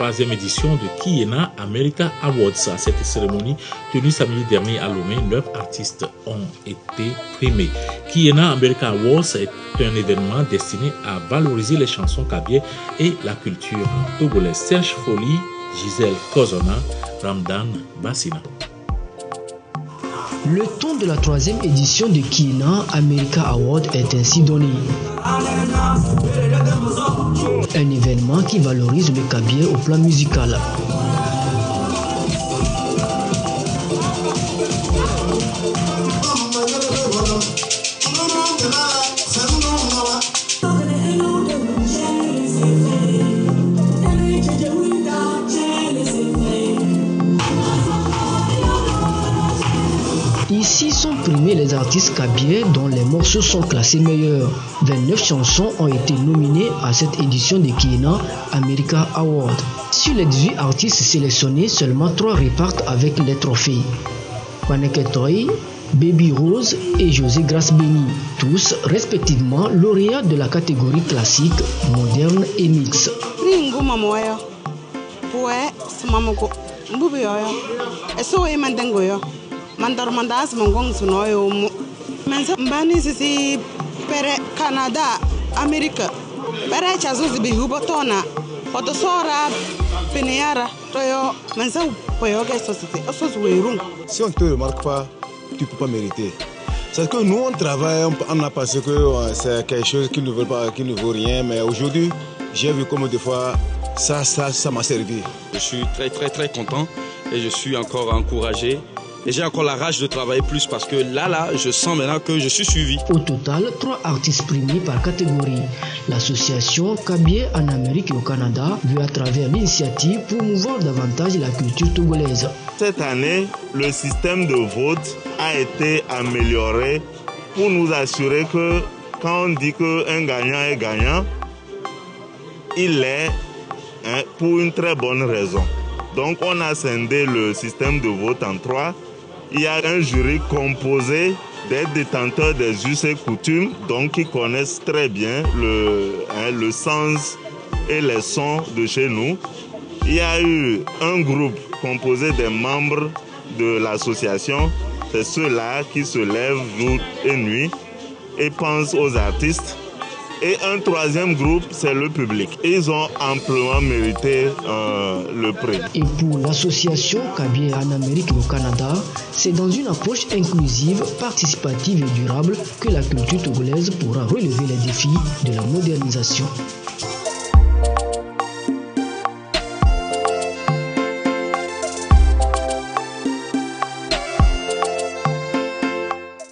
troisième édition de Kiena America Awards. À cette cérémonie tenue samedi dernier à Lomé, 9 artistes ont été primés. Kiena America Awards est un événement destiné à valoriser les chansons kabye et la culture togolaise. Serge Folly, Gisèle Kozona, Ramdan Bassina. Le ton de la troisième édition de Kiena America Award est ainsi donné. Un événement qui valorise le kabye au plan musical. Ici sont primés les artistes kabye dont les morceaux sont classés meilleurs. 29 chansons ont été nominées à cette édition de Kiena America Award. Sur les 18 artistes sélectionnés, seulement 3 repartent avec les trophées. Paneketoy, Baby Rose et José Grace Beni, tous respectivement lauréats de la catégorie classique, moderne et mix. Mandar mandas mongong sunoyo menza mbani sisi pere Canada America pere chazuzi bihubotona fotosora peneara toyo menza poyoge société ososwerum. Si on ne te remarque pas, tu ne peux pas mériter. C'est que nous on travaille, on a pensé que c'est quelque chose qui ne veut pas, qui ne vaut rien, mais aujourd'hui j'ai vu comme des fois ça m'a servi. Je suis très content et je suis encore encouragé. Et j'ai encore la rage de travailler plus parce que là, je sens maintenant que je suis suivi. Au total, 3 artistes primés par catégorie. L'association Kabye en Amérique et au Canada veut à travers l'initiative promouvoir davantage la culture togolaise. Cette année, le système de vote a été amélioré pour nous assurer que quand on dit qu'un gagnant est gagnant, il est pour une très bonne raison. Donc on a scindé le système de vote en 3. Il y a un jury composé des détenteurs des us et coutumes, donc qui connaissent très bien le sens et les sons de chez nous. Il y a eu un groupe composé des membres de l'association. C'est ceux-là qui se lèvent jour et nuit et pensent aux artistes. Et un troisième groupe, c'est le public. Ils ont amplement mérité le prix. Et pour l'association Kabye en Amérique et au Canada, c'est dans une approche inclusive, participative et durable que la culture togolaise pourra relever les défis de la modernisation.